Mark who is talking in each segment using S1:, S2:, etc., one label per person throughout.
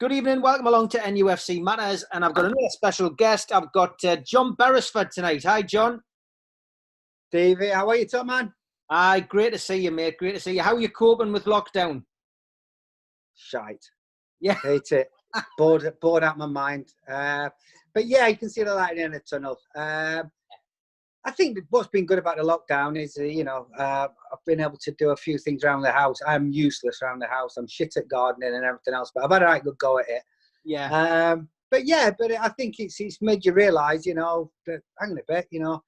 S1: Good evening, welcome along to NUFC Matters, and I've got another special guest. I've got John Beresford tonight. Hi, John.
S2: Davey, how are you, top man?
S1: Hi, great to see you, mate. Great to see you. How are you coping with lockdown?
S2: Shite.
S1: Yeah.
S2: Hate it. bored out my mind. But yeah, you can see the light in the tunnel. I think what's been good about the lockdown is, I've been able to do a few things around the house. I'm useless around the house. I'm shit at gardening and everything else, but I've had a right good go at it.
S1: Yeah.
S2: But I think it's made you realise, that hang on a bit, you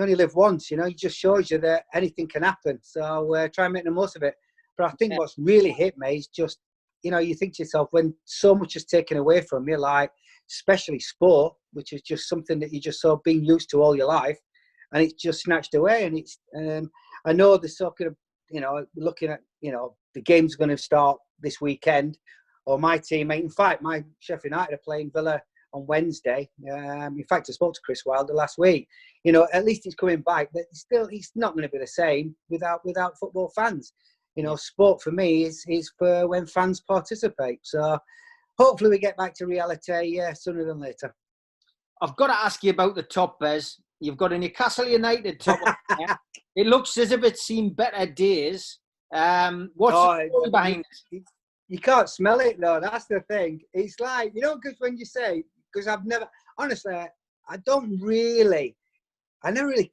S2: only live once, it just shows you that anything can happen. So try and make the most of it. But I think what's really hit me is just, you think to yourself, when so much is taken away from you, like especially sport, which is just something that you just sort of been used to all your life, and it's just snatched away. And it's, I know the soccer, looking at, the game's going to start this weekend, or my team, in fact, my Sheffield United are playing Villa on Wednesday. In fact, I spoke to Chris Wilder last week. At least he's coming back, but still, it's not going to be the same without football fans. Sport for me is for when fans participate. So hopefully we get back to reality sooner than later.
S1: I've got to ask you about the top, Bez. You've got a Newcastle United top. It looks as if it's seen better days. What's the story behind it?
S2: You can't smell it, though. That's the thing. It's like, because when you say, because I've never, honestly, I never really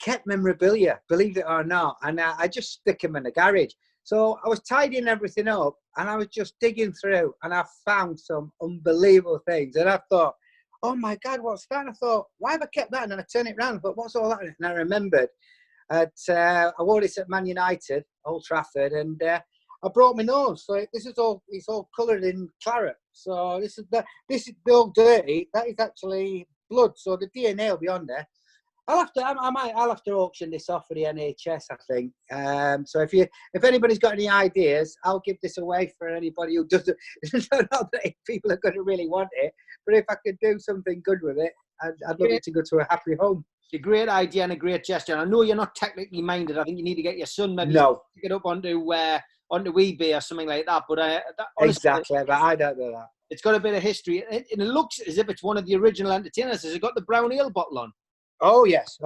S2: kept memorabilia, believe it or not. And I just stick them in the garage. So I was tidying everything up and I was just digging through and I found some unbelievable things. And I thought, oh my God, what's that? And I thought, why have I kept that? And then I turned it around and thought, what's all that? And I remembered I wore this at Man United, Old Trafford, and I brought my nose. So it's all coloured in claret. So this is all dirty. That is actually blood. So the DNA will be on there. I'll have to auction this off for the NHS, I think. So if anybody's got any ideas, I'll give this away for anybody who doesn't. Not that if people are going to really want it, but if I could do something good with it, I'd love it to go to a happy home.
S1: It's a great idea and a great gesture. And I know you're not technically minded. I think you need to get your son maybe
S2: to
S1: get up onto eBay or something like that. But
S2: honestly, exactly, but I don't know that.
S1: It's got a bit of history, and it looks as if it's one of the original entertainers. Has it got the brown ale bottle on?
S2: Oh yes.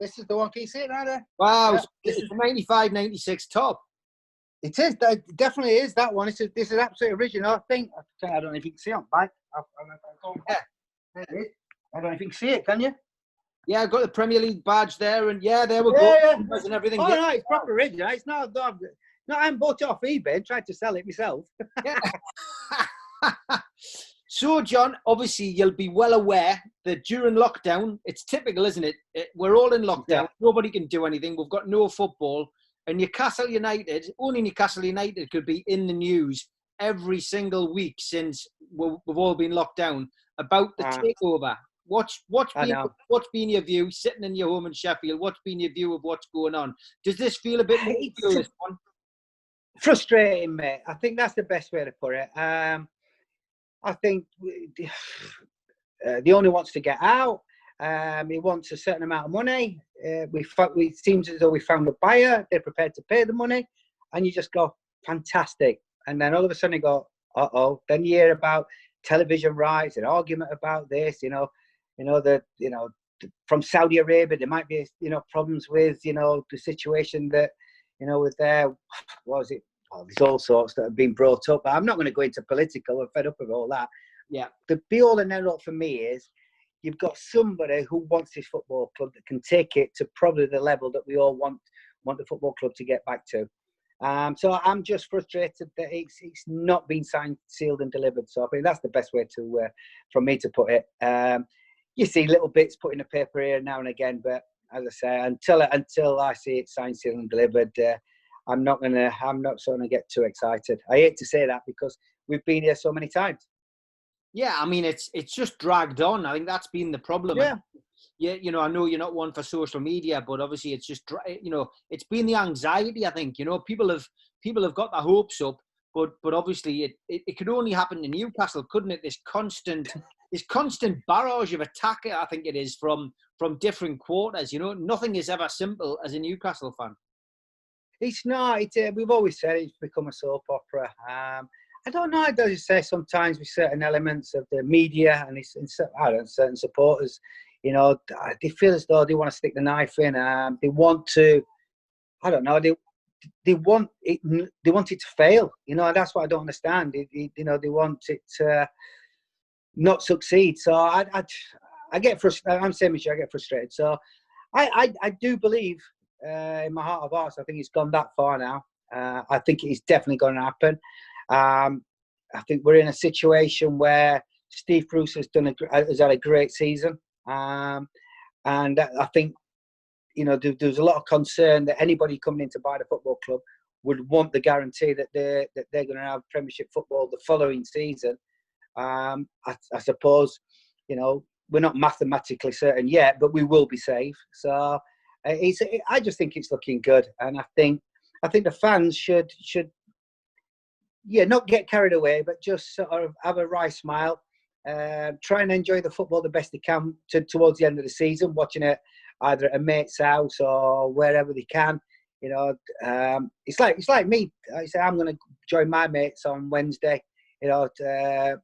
S2: This is the one. Can you see it right there?
S1: Wow, yeah. It's a 95-96 top.
S2: It is. It definitely is that one. This is absolutely original. I think. I don't know if you can see it on back.
S1: Yeah.
S2: There it is. I don't know if you can see it. Can you?
S1: Yeah, I've got the Premier League badge there, and there we go.
S2: Yeah.
S1: And everything.
S2: Oh no, it's proper original. It's not. No, I bought it off eBay and tried to sell it myself.
S1: Yeah. So, John, obviously you'll be well aware that during lockdown, it's typical, isn't it? We're all in lockdown. Yeah. Nobody can do anything. We've got no football. And only Newcastle United could be in the news every single week since we've all been locked down about the takeover. What's been your view, sitting in your home in Sheffield, what's been your view of what's going on? Does this feel a bit ridiculous?
S2: Frustrating, mate. I think that's the best way to put it. I think the owner wants to get out. He wants a certain amount of money. It seems as though we found a buyer. They're prepared to pay the money, and you just go, fantastic. And then all of a sudden you go, uh-oh. Then you hear about television rights, an argument about this. From Saudi Arabia, there might be problems with the situation that with their what was it. Oh, there's all sorts that have been brought up. I'm not going to go into political. I'm fed up with all that.
S1: Yeah.
S2: The be-all and end-all for me is you've got somebody who wants this football club that can take it to probably the level that we all want the football club to get back to. So I'm just frustrated that it's not been signed, sealed, and delivered. So I think that's the best way from me to put it. You see little bits put in the paper here now and again, but as I say, until I see it signed, sealed, and delivered. I'm not going to get too excited. I hate to say that because we've been here so many times.
S1: Yeah, I mean, it's just dragged on. I think that's been the problem.
S2: Yeah.
S1: Yeah, I know you're not one for social media, but obviously it's just, it's been the anxiety, I think. People have got their hopes up, but obviously it could only happen in Newcastle, couldn't it? This constant barrage of attack, I think it is, from different quarters. Nothing is ever simple as a Newcastle fan.
S2: It's not. We've always said it's become a soap opera. I don't know. I do say sometimes with certain elements of the media and I don't know, certain supporters, you know, they feel as though they want to stick the knife in. They want to. I don't know. They want it. They want it to fail. You know, that's what I don't understand. You know, they want it to not succeed. So I get frustrated. I'm same as you. I get frustrated. So I do believe in my heart of hearts. I think it's gone that far now. I think it's definitely going to happen. I think we're in a situation where Steve Bruce has had a great season, and I think, you know, there's a lot of concern that anybody coming in to buy the football club would want the guarantee that they're going to have Premiership football the following season. I suppose, you know, we're not mathematically certain yet, but we will be safe. So I just think it's looking good, and I think the fans should not get carried away, but just sort of have a wry smile, try and enjoy the football the best they can towards the end of the season, watching it either at a mate's house or wherever they can. You know, it's like me. I say I'm going to join my mates on Wednesday. You know, we're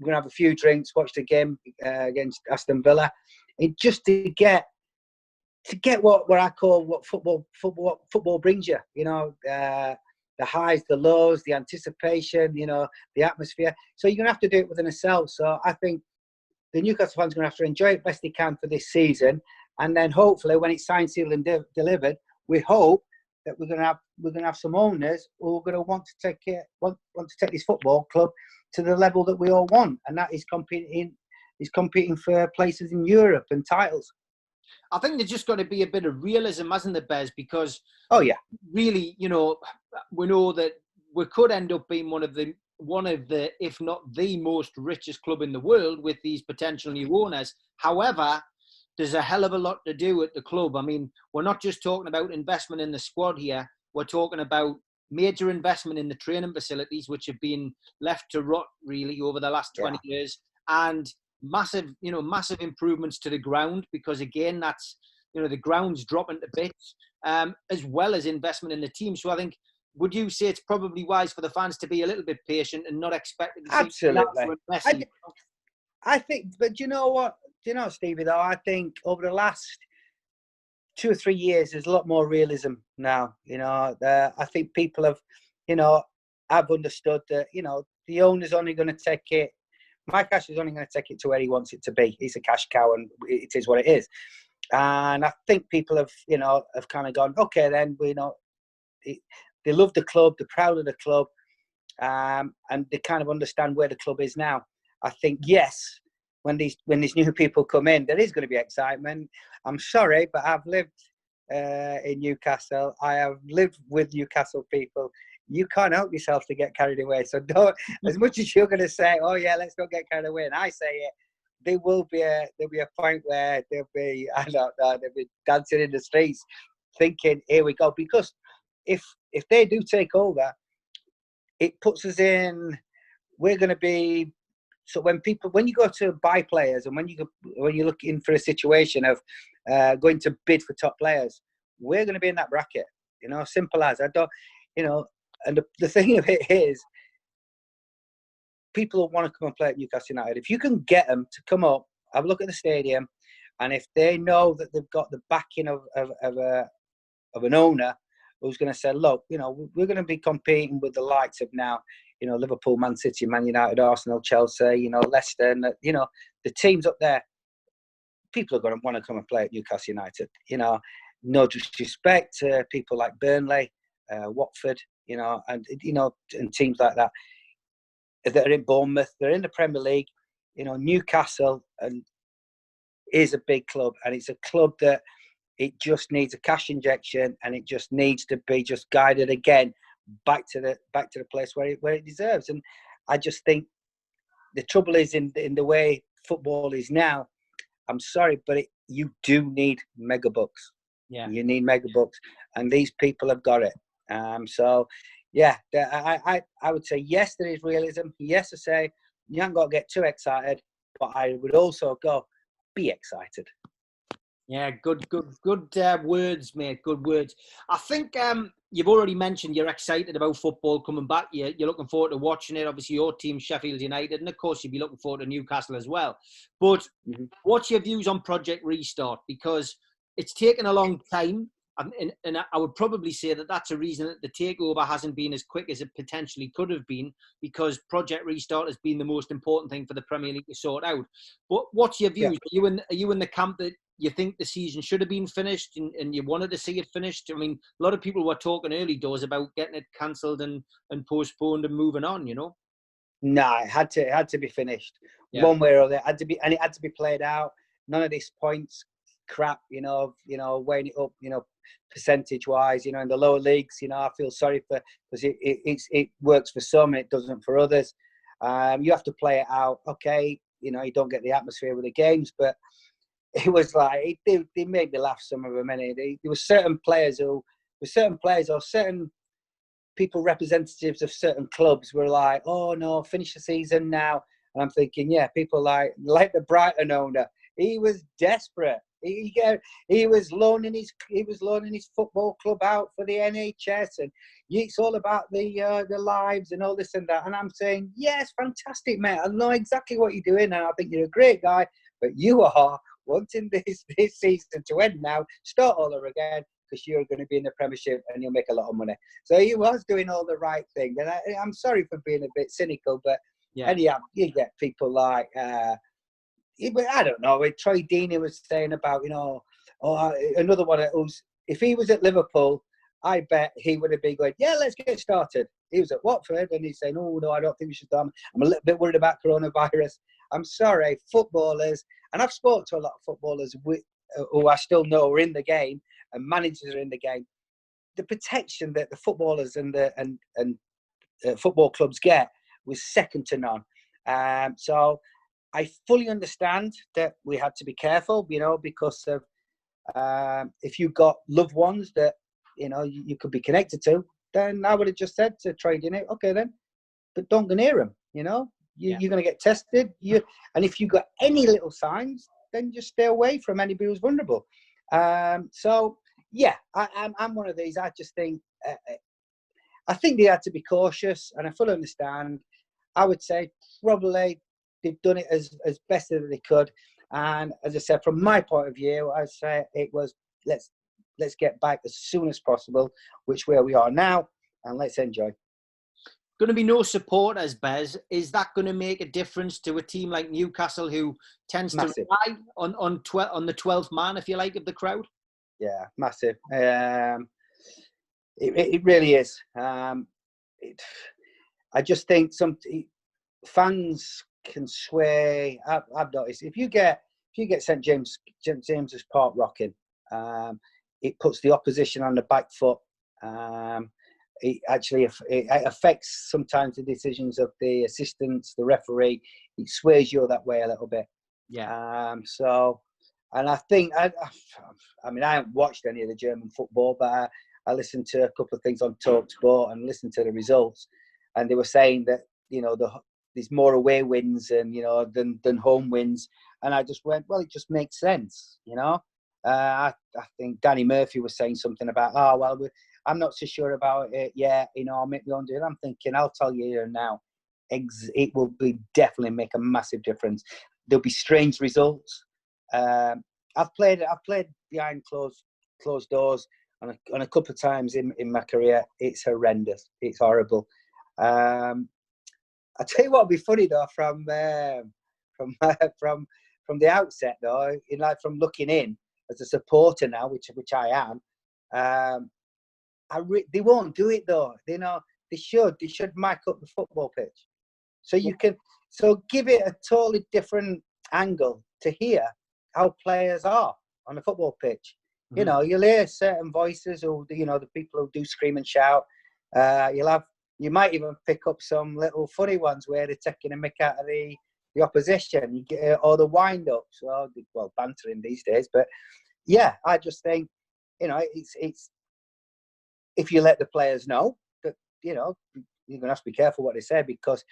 S2: going to have a few drinks, watch the game against Aston Villa, and just to get what I call what football brings you. You know, the highs, the lows, the anticipation. You know, the atmosphere. So you're going to have to do it within yourself. So I think the Newcastle fans are going to have to enjoy it best they can for this season, and then hopefully when it's signed, sealed, and delivered, we hope that we're going to have some owners who are going to want to take this football club to the level that we all want, and that is competing for places in Europe and titles.
S1: I think there's just got to be a bit of realism, hasn't there, Bez? Because really, you know, we know that we could end up being one of the, if not the most richest club in the world with these potential new owners. However, there's a hell of a lot to do at the club. I mean, we're not just talking about investment in the squad here. We're talking about major investment in the training facilities, which have been left to rot really over the last 20 years, and massive improvements to the ground, because again, that's, you know, the ground's dropping to bits, as well as investment in the team. So I think, would you say it's probably wise for the fans to be a little bit patient and not expect to see
S2: absolutely
S1: Messi?
S2: I think, but you know what? Do you know, Stevie, though, I think over the last 2 or 3 years, there's a lot more realism now. You know, I think people have, you know, I've understood that, you know, the owner's only going to take it. Mike Ashley's only going to take it to where he wants it to be. He's a cash cow, and it is what it is. And I think people have kind of gone, okay, then, we know, they love the club, they're proud of the club, and they kind of understand where the club is now. I think, yes, when these new people come in, there is going to be excitement. I'm sorry, but I've lived in Newcastle. I have lived with Newcastle people. You can't help yourself to get carried away. So don't, as much as you're going to say, oh yeah, let's not get carried away, and I say it, there'll be a point where they'll be dancing in the streets thinking, here we go. Because if they do take over, it puts us in, we're going to be, so when you go to buy players, and when you're looking for a situation of going to bid for top players, we're going to be in that bracket. You know, simple as. I don't, you know, and the thing of it is, people will want to come and play at Newcastle United. If you can get them to come up, have a look at the stadium, and if they know that they've got the backing of an owner who's going to say, look, you know, we're going to be competing with the likes of now, you know, Liverpool, Man City, Man United, Arsenal, Chelsea, you know, Leicester, and, you know, the teams up there, people are going to want to come and play at Newcastle United. You know, no disrespect to people like Burnley, Watford, you know, and teams like that are in Bournemouth. They're in the Premier League. You know, Newcastle is a big club, and it's a club that it just needs a cash injection, and it just needs to be just guided again back to the place where it deserves. And I just think the trouble is in the way football is now. I'm sorry, but you do need mega bucks. Yeah, you need mega bucks, and these people have got it. So, yeah, I would say yes, there is realism. Yes, I say you haven't got to get too excited, but I would also go, be excited.
S1: Yeah, good words, mate. Good words. I think you've already mentioned you're excited about football coming back. You're looking forward to watching it. Obviously, your team, Sheffield United, and of course, you'd be looking forward to Newcastle as well. But what's your views on Project Restart? Because it's taken a long time, and I would probably say that that's a reason that the takeover hasn't been as quick as it potentially could have been, because Project Restart has been the most important thing for the Premier League to sort out. But what's your views? Yeah. Are you in the camp that you think the season should have been finished and you wanted to see it finished? I mean, a lot of people were talking early doors about getting it cancelled and postponed and moving on, you know?
S2: No, it had to be finished one way or the other. It had to be played out. None of these points crap, weighing it up, percentage wise, in the lower leagues, I feel sorry for, because it works for some and it doesn't for others. You have to play it out. Okay, you don't get the atmosphere with the games, but it was like they made me laugh, some of them. There were certain players or certain people, representatives of certain clubs, were like, "Oh no, finish the season now." And I'm thinking, yeah, people like the Brighton owner, he was desperate. He was loaning his football club out for the NHS, and it's all about the lives and all this and that. And I'm saying, yes, fantastic, mate. I know exactly what you're doing, and I think you're a great guy. But you are wanting this season to end now, start all over again, because you're going to be in the Premiership and you'll make a lot of money. So he was doing all the right thing, and I'm sorry for being a bit cynical, but anyhow, you get people like. I don't know. Troy Deeney was saying about, another one who's, if he was at Liverpool, I bet he would have been going, yeah, let's get started. He was at Watford and he's saying, oh, no, I don't think we should do it. I'm a little bit worried about coronavirus. I'm sorry, footballers, and I've spoken to a lot of footballers who I still know are in the game, and managers are in the game. The protection that the footballers and football clubs get was second to none. So I fully understand that we had to be careful, because of if you've got loved ones that, you could be connected to, then I would have just said to Troy Deeney, okay then, but don't go near them, You're going to get tested. And if you've got any little signs, then just stay away from anybody who's vulnerable. So, yeah, I'm one of these. I just think, I think they had to be cautious, and I fully understand. I would say probably they've done it as best as they could. And as I said, from my point of view, I'd say it was, let's get back as soon as possible, which where we are now, and let's enjoy.
S1: Going to be no supporters, Bez. Is that going to make a difference to a team like Newcastle, who tends to rely on the 12th man, if you like, of the crowd?
S2: Yeah, massive. It really is. I just think some fans can sway. I've noticed if you get St James's Park rocking, it puts the opposition on the back foot. It affects sometimes the decisions of the assistants, the referee. It sways you that way a little bit.
S1: Yeah.
S2: And I think I haven't watched any of the German football, but I listened to a couple of things on TalkSport and listened to the results, and they were saying that there's more away wins and than home wins, and I just went, well, it just makes sense, I think Danny Murphy was saying something about, I'm not so sure about it yet, I'll make my own deal. I'm thinking, I'll tell you here now, it will definitely make a massive difference. There'll be strange results. I've played behind closed doors on a couple of times in my career. It's horrendous. It's horrible. I tell you what would be funny though, from the outset though, from looking in as a supporter now, which I am. They won't do it though. They should mic up the football pitch, so you can give it a totally different angle to hear how players are on the football pitch. Mm-hmm. You'll hear certain voices, or the people who do scream and shout. You might even pick up some little funny ones where they're taking a mick out of the opposition. You get or the wind-ups, bantering these days. But yeah, I just think it's if you let the players know that you're going to have to be careful what they say, because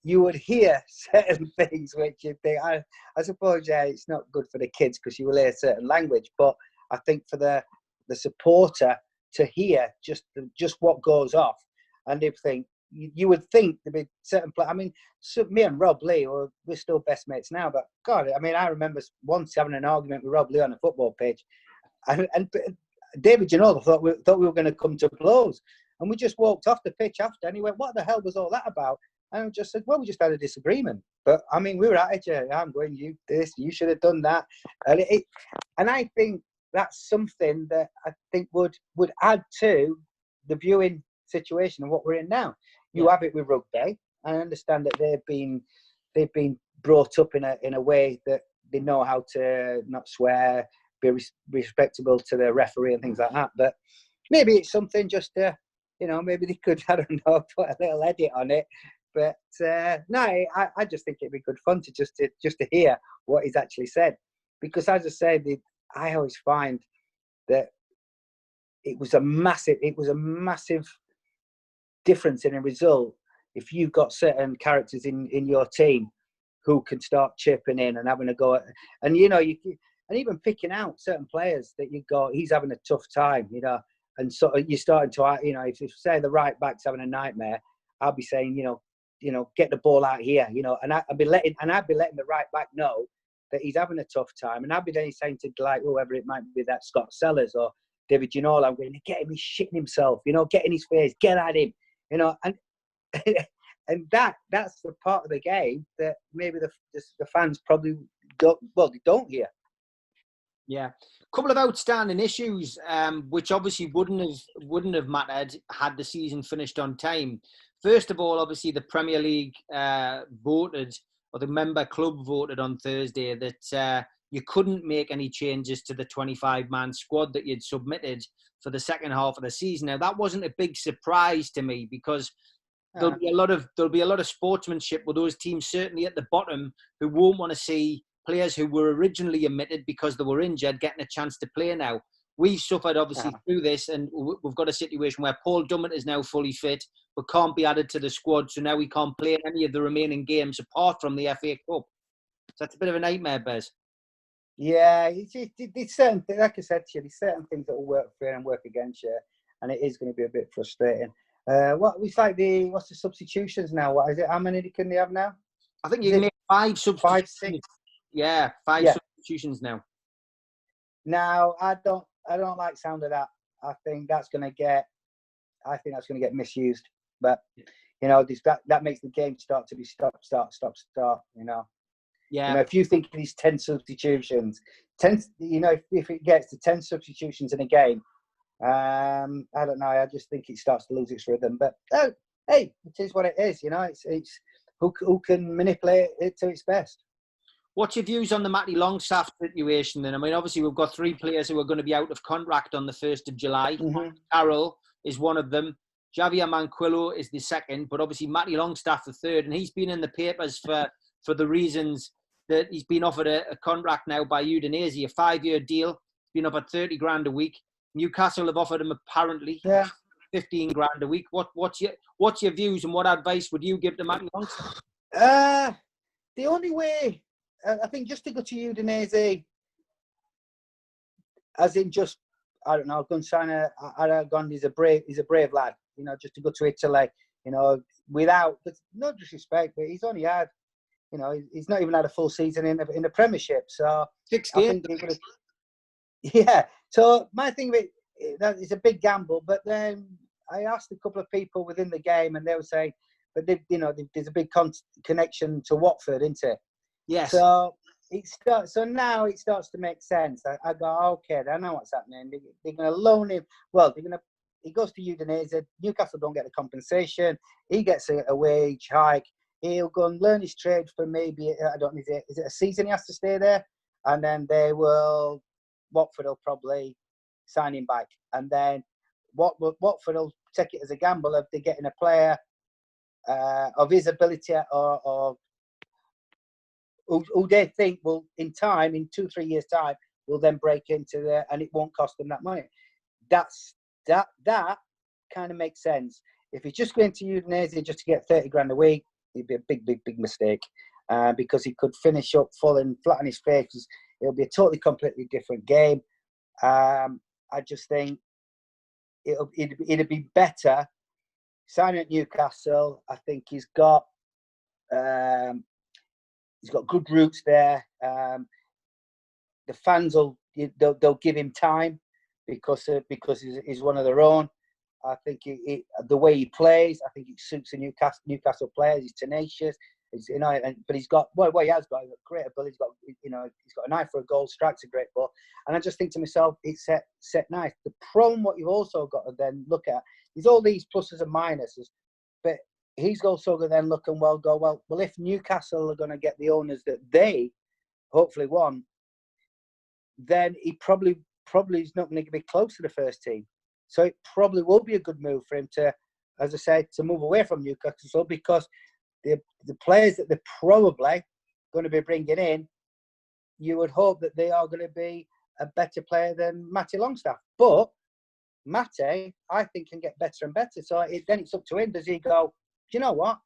S2: you would hear certain things which you think, I suppose, it's not good for the kids because you will hear certain language. But I think for the supporter, to hear just what goes off, and they think you would think there'd be certain I mean, so me and Rob Lee, we're still best mates now, but God, I mean, I remember once having an argument with Rob Lee on a football pitch, and David Ginola thought we were going to come to blows, and we just walked off the pitch after, and he went, "What the hell was all that about?" And I just said, "Well, we just had a disagreement, but I mean, we were at it. I'm going, you should have done that," and I think that's something that I think would add to the viewing situation of what we're in now. You have it with rugby. I understand that they've been brought up in a way that they know how to not swear, be respectable to the referee and things like that. But maybe it's something just to, maybe they could, I don't know, put a little edit on it. But no, I just think it'd be good fun to just to hear what he's actually said, because as I said, I always find that it was a massive difference in a result if you've got certain characters in your team who can start chipping in and having a go at, and and even picking out certain players that you go, he's having a tough time, and sort of you're starting to, if say the right back's having a nightmare, I'll be saying, get the ball out here, and I'd be letting the right back know that he's having a tough time, and I'd be then saying to like whoever it might be, that Scott Sellers or David Ginola, I'm going to get him, he's shitting himself, get in his face, get at him, and and that's the part of the game that maybe the fans probably don't hear.
S1: Yeah, a couple of outstanding issues, which obviously wouldn't have mattered had the season finished on time. First of all, obviously the Premier League voted, or the member club voted on Thursday, that you couldn't make any changes to the 25-man squad that you'd submitted for the second half of the season. Now, that wasn't a big surprise to me, because there'll be a lot of sportsmanship with those teams, certainly at the bottom, who won't want to see players who were originally omitted because they were injured getting a chance to play now. We've suffered, obviously, through this, and we've got a situation where Paul Dummett is now fully fit, but can't be added to the squad, so now he can't play in any of the remaining games apart from the FA Cup. So that's a bit of a nightmare, Bez.
S2: Yeah, it's certain, like I said to you, there's certain things that will work for you and work against you, and it is going to be a bit frustrating. What's the substitutions now? What is it? How many can they have now?
S1: I think you can make 5 substitutions.
S2: 5, 6.
S1: Yeah, 5 substitutions now.
S2: Now, I don't like the sound of that. I think that's going to get misused. But that makes the game start to be stop, start.
S1: Yeah.
S2: If you think of these 10 substitutions, if it gets to 10 substitutions in a game, I don't know. I just think it starts to lose its rhythm. But hey, it is what it is. It's who can manipulate it to its best.
S1: What's your views on the Matty Longstaff situation then? I mean, obviously we've got 3 players who are going to be out of contract on the 1st of July.
S2: Mm-hmm.
S1: Carroll is one of them. Javier Manquillo is the second, but obviously Matty Longstaff the third, and he's been in the papers for the reasons that he's been offered a contract now by Udinese, a 5-year deal. He's been offered 30 grand a week. Newcastle have offered him apparently 15 grand a week. What's your views, and what advice would you give to Matty Longstaff?
S2: The only way, I think, just to go to Udinese, as in just, I don't know, go and sign Aragon. He's a brave lad, just to go to Italy, without, no disrespect, but he's only had, he's not even had a full season in the Premiership. So
S1: 6 games.
S2: Yeah. So my thing with that is a big gamble. But then I asked a couple of people within the game, and they were saying, but there's a big connection to Watford, isn't it?
S1: Yes.
S2: So now it starts to make sense. I go, okay, I know what's happening. They're going to loan him. Well, he goes to Udinese. Newcastle don't get the compensation. He gets a wage hike. He'll go and learn his trade for maybe, I don't know, is it a season he has to stay there? And then Watford will probably sign him back. And then Watford will take it as a gamble of they're getting a player of his ability or who they think will, in 2-3 years' time, will then break into there, and it won't cost them that money. That kind of makes sense. If he's just going to Udinese just to get 30 grand a week, it'd be a big mistake, because he could finish up falling flat on his face. It'll be a completely different game. I just think it'd be better signing at Newcastle. I think he's got good roots there. The fans they'll give him time because he's one of their own. I think the way he plays, I think it suits the Newcastle players. He's tenacious. But he has got great ability. He's got an eye for a goal, strikes a great ball. And I just think to myself, it's set nice. The problem, what you've also got to then look at is all these pluses and minuses. But he's also going to then look and well, if Newcastle are going to get the owners that they hopefully want, then he probably is not going to be close to the first team. So it probably will be a good move for him to, as I said, to move away from Newcastle, because the players that they're probably going to be bringing in, you would hope that they are going to be a better player than Matty Longstaff. But Matty, I think, can get better and better. So then it's up to him. Does he go, do you know what?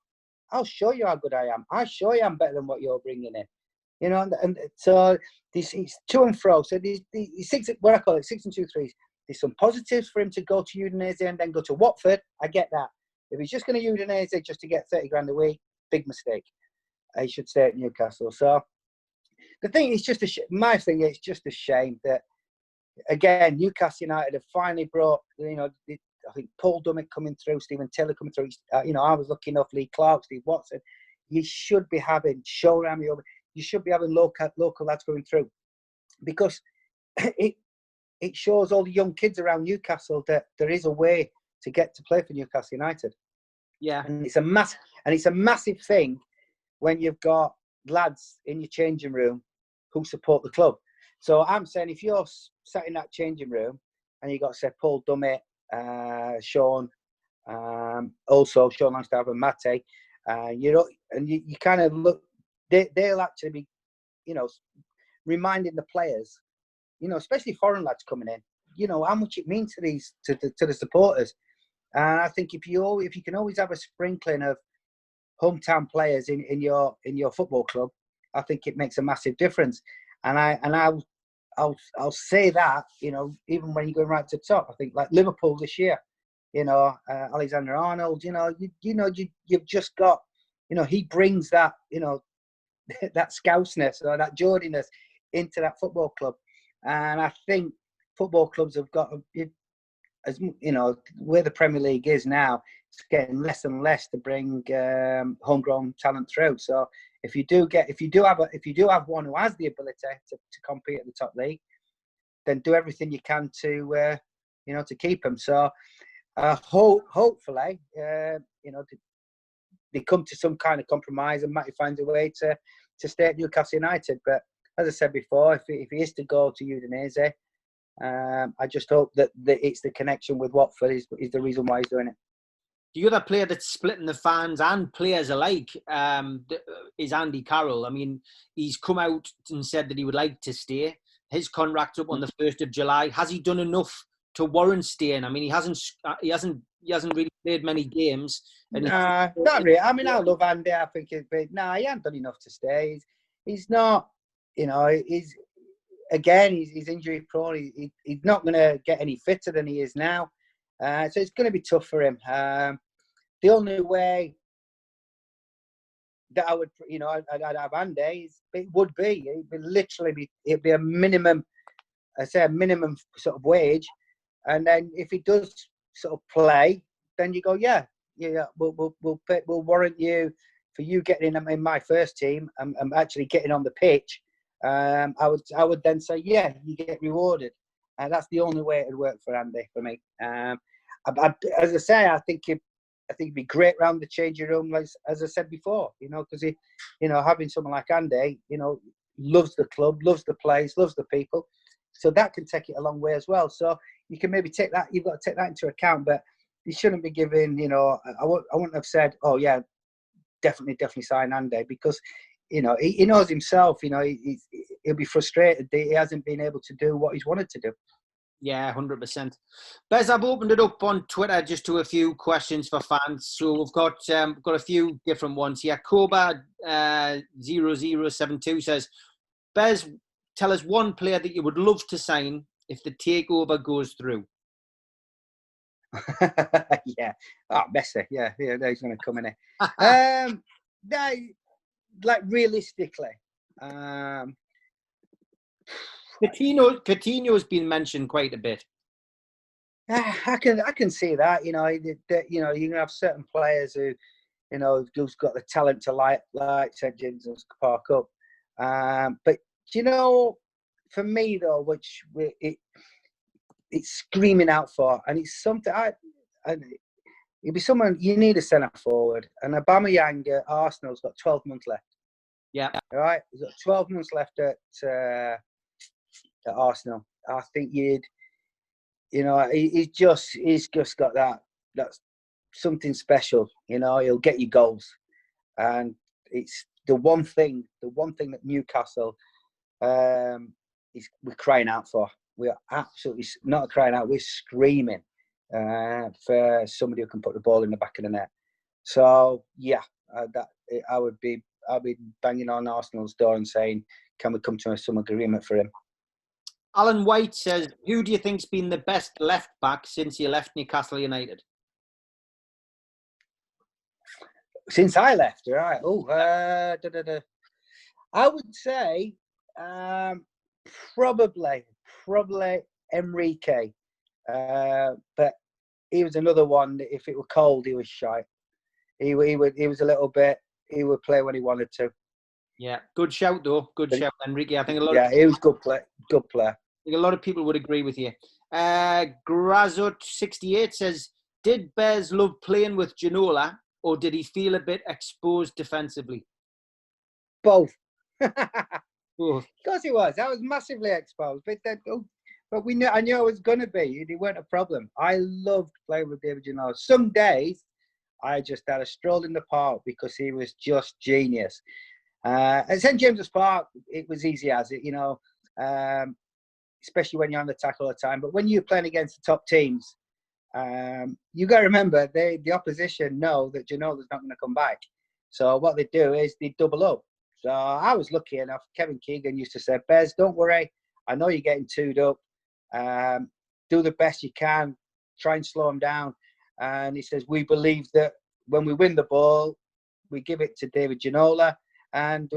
S2: I'll show you how good I am. I'll show you I'm better than what you're bringing in. And so it's to and fro. So these what I call it, 6 and 2 3s. There's some positives for him to go to Udinese and then go to Watford. I get that. If he's just going to Udinese just to get 30 grand a week, big mistake. He should stay at Newcastle. So the thing is just my thing is just a shame that, again, Newcastle United have finally brought, I think Paul Dummett coming through, Stephen Taylor coming through. I was looking up Lee Clark, Steve Watson. You should be having Showrami over. You should be having local lads going through, because it shows all the young kids around Newcastle that there is a way to get to play for Newcastle United.
S1: Yeah,
S2: and it's a massive thing when you've got lads in your changing room who support the club. So I'm saying, if you're sat in that changing room and you got, say, Paul Dummett, Sean, also Sean Longstaff and Matty, you kind of look, they'll actually be, reminding the players, especially foreign lads coming in, how much it means to the supporters. And I think if you can always have a sprinkling of hometown players in your football club, I think it makes a massive difference. And I'll say that, even when you go right to the top, I think like Liverpool this year, Alexander Arnold, you've just got, he brings that, that Scouseness or that Geordiness into that football club. And I think football clubs have got, as where the Premier League is now, it's getting less and less to bring homegrown talent through. So if you do have one who has the ability to compete at the top league, then do everything you can to keep them. So hopefully they come to some kind of compromise and Matty finds a way to stay at Newcastle United. But as I said before, if he is to go to Udinese, I just hope that it's the connection with Watford is the reason why he's doing it.
S1: The other player that's splitting the fans and players alike is Andy Carroll. I mean, he's come out and said that he would like to stay. His contract's up on the 1st of July. Has he done enough to warrant staying? I mean, he hasn't really played many games.
S2: Not really. I mean, I love Andy. I think he hasn't done enough to stay. He's not, he's injury prone. He's not going to get any fitter than he is now. So it's going to be tough for him. The only way that I would, I'd have Andy, it'd be a minimum, a minimum sort of wage. And then if he does sort of play, then you go, we'll warrant you for you getting in my first team and actually getting on the pitch. I would then say, you get rewarded. And that's the only way it would work for Andy, for me. As I say, I think it'd be great round the changing room, as I said before, because having someone like Andy, loves the club, loves the place, loves the people. So that can take it a long way as well. So you can maybe take that, you've got to take that into account, but you shouldn't be giving, I wouldn't have said, definitely sign Andy, because, he knows himself, he'll be frustrated that he hasn't been able to do what he's wanted to do.
S1: Yeah, 100%. Bez, I've opened it up on Twitter just to a few questions for fans. So we've got a few different ones here. Koba 0072 says, Bez, tell us one player that you would love to sign if the takeover goes through.
S2: Yeah. Oh, Messi. Yeah, he's going to come in here. Like realistically,
S1: Coutinho's been mentioned quite a bit.
S2: I can see that. You know, you can have certain players who, you know, who's got the talent to like St James's Park up. But you know, for me though, it's screaming out for, and it's something it'd be someone you need a centre forward. And Aubameyang at Arsenal's got 12 months left.
S1: Yeah.
S2: All right, he's got 12 months left at Arsenal. I think he's just got that's something special. You know, he'll get you goals, and it's the one thing that Newcastle we're crying out for. We're absolutely not crying out. We're screaming for somebody who can put the ball in the back of the net. So yeah, I'll be banging on Arsenal's door and saying, can we come to some agreement for him?
S1: Alan White says, who do you think's been the best left back since you left Newcastle United?
S2: Since I left, right? I would say probably Enrique, but he was another one. If it were cold, he was shy. He was a little bit. He would play when he wanted to.
S1: Yeah, good shout though. Good shout, Enrique. I think a lot.
S2: Yeah, he was good player. Good player.
S1: I think a lot of people would agree with you. Grazut68 says, did Bears love playing with Ginola, or did he feel a bit exposed defensively?
S2: Both.
S1: Both.
S2: Of course he was. I was massively exposed. But I knew I was going to be. It weren't a problem. I loved playing with David Ginola. Some days, I just had a stroll in the park because he was just genius. At St James's Park, it was easy as it, you know, especially when you're on the attack all the time. But when you're playing against the top teams, you got to remember, the opposition know that Ginola's not going to come back. So what they do is they double up. So I was lucky enough. Kevin Keegan used to say, Bez, don't worry. I know you're getting two'd up. Do the best you can. Try and slow him down. And he says, we believe that when we win the ball, we give it to David Ginola. And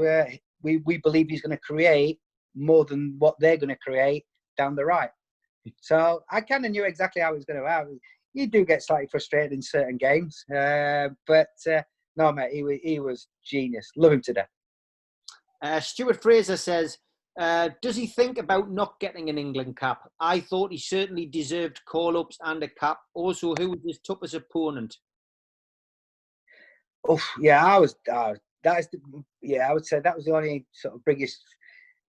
S2: we believe he's going to create more than what they're going to create down the right. So I kind of knew exactly how it was going to happen. You do get slightly frustrated in certain games. But no, mate, he was genius. Love him to death.
S1: Stuart Fraser says, does he think about not getting an England cap? I thought he certainly deserved call-ups and a cap. Also, who was his toughest opponent?
S2: Oh, yeah, I would say that was the only sort of biggest,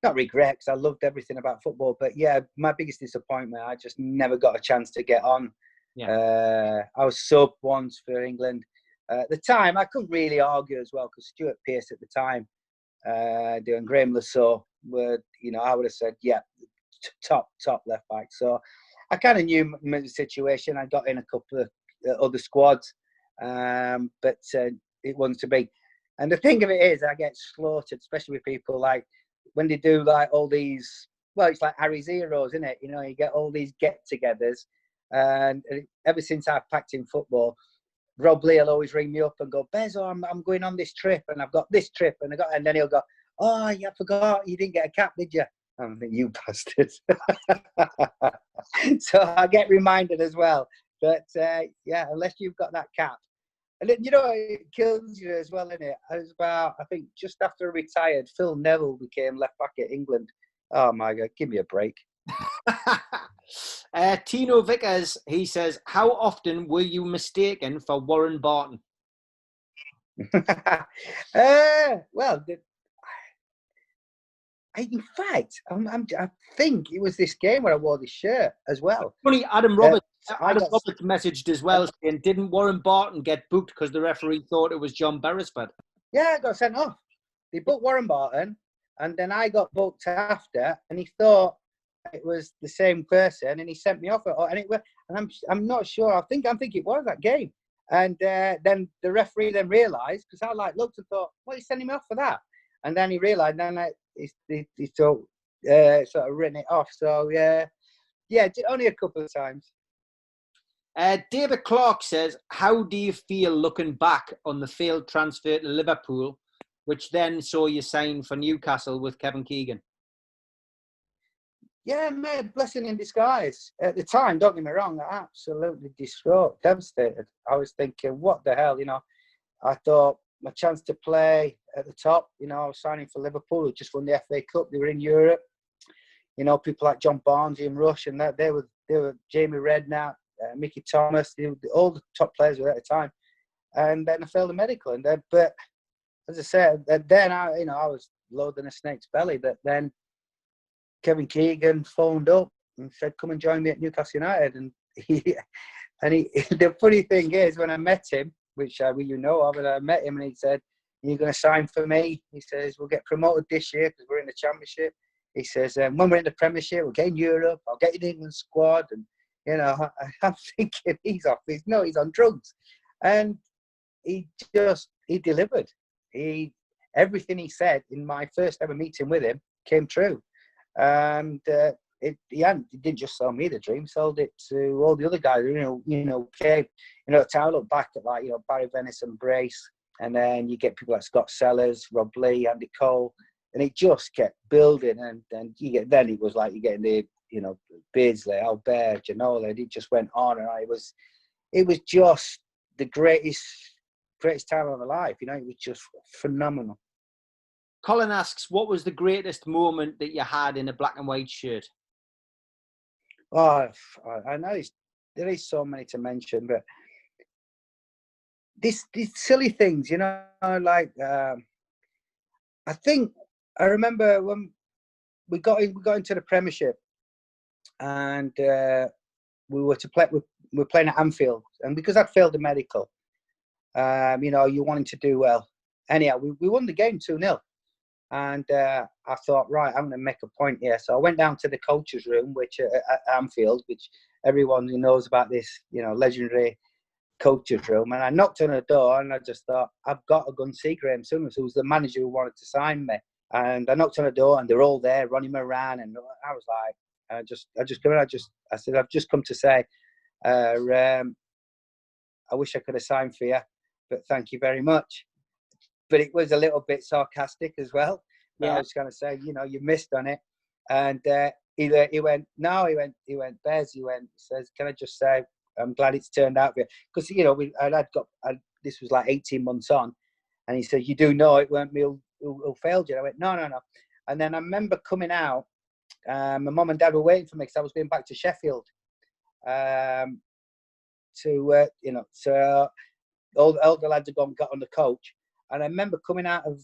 S2: not regret, because I loved everything about football, but yeah, my biggest disappointment, I just never got a chance to get on. Yeah. I was sub once for England. At the time, I couldn't really argue as well, because Stuart Pearce at the time, doing Graham Lasso, were, you know, I would have said, yeah, top left back. So I kind of knew the situation. I got in a couple of other squads, but it wasn't to be. And the thing of it is, I get slaughtered, especially with people like when they do like all these. Well, it's like Harry's Heroes, isn't it? You know, you get all these get-togethers, and ever since I've packed in football, Rob Lee will always ring me up and go, Bezo, I'm going on this trip, and I've got this trip, and then he'll go, oh, yeah, I forgot you didn't get a cap, did you? I'm thinking, you bastards. So I get reminded as well that yeah, unless you've got that cap. And then, you know, it kills you as well, isn't it? I think just after I retired, Phil Neville became left back at England. Oh, my God, give me a break.
S1: Tino Vickers, he says, how often were you mistaken for Warren Barton?
S2: Well, in fact, I think it was this game where I wore this shirt as well.
S1: Funny, Adam Roberts messaged as well saying, didn't Warren Barton get booked because the referee thought it was John Beresford?
S2: Yeah, I got sent off. They booked Warren Barton, and then I got booked after, and he thought it was the same person, and he sent me off. And I'm not sure. I think it was that game. And then the referee then realised, because I looked and thought, well, he's sending me off for that. And then he realised, and then he sort of written it off. So yeah, only a couple of times.
S1: David Clark says, how do you feel looking back on the failed transfer to Liverpool, which then saw you sign for Newcastle with Kevin Keegan?
S2: Yeah, mate, blessing in disguise. At the time, don't get me wrong, absolutely distraught, devastated. I was thinking, what the hell, I thought my chance to play at the top, I was signing for Liverpool, who just won the FA Cup. They were in Europe. People like John Barnes, Ian Rush, and that they were Jamie Redknapp, Mickey Thomas, all the top players were at the time. And then I failed the medical, but as I said, then I was loading a snake's belly. But then Kevin Keegan phoned up and said, "Come and join me at Newcastle United." And the funny thing is, when I met him, which I met him, and he said, "You're going to sign for me?" He says, "We'll get promoted this year because we're in the Championship." He says, "When we're in the Premiership, we'll get in Europe. I'll get in the England squad." And I'm thinking he's on drugs, and he delivered. Everything he said in my first ever meeting with him came true. And he didn't just sell me the dream, sold it to all the other guys. Came. I look back at Barry Venison, Brace, and then you get people like Scott Sellers, Rob Lee, Andy Cole, and it just kept building. And it was like you getting the Beardsley, Albert, Ginola. It just went on, and it was just the greatest time of my life. It was just phenomenal.
S1: Colin asks, what was the greatest moment that you had in a black and white shirt?
S2: Oh, I know there is so many to mention, but these silly things, like I think I remember when we got into the Premiership, and we were playing at Anfield, and because I'd failed the medical, you wanting to do well. Anyhow, we won the game 2-0. And I thought, right, I'm going to make a point here. So I went down to the coach's room, which at Anfield, which everyone who knows about this, legendary coach's room. And I knocked on the door, and I just thought, I've got to go and see Graham Summers, who was the manager who wanted to sign me. And I knocked on the door, and they're all there, Ronnie Moran, and I was like, I said, I've just come to say, I wish I could have signed for you, but thank you very much. But it was a little bit sarcastic as well. Yeah. I was going to say, you missed on it. And he went, no, he went, Bez, he says, can I just say, I'm glad it's turned out for you. Because, this was like 18 months on. And he said, you do know it weren't me who failed you. I went, no. And then I remember coming out, my mum and dad were waiting for me because I was going back to Sheffield. So all the lads had got on the coach. And I remember coming out of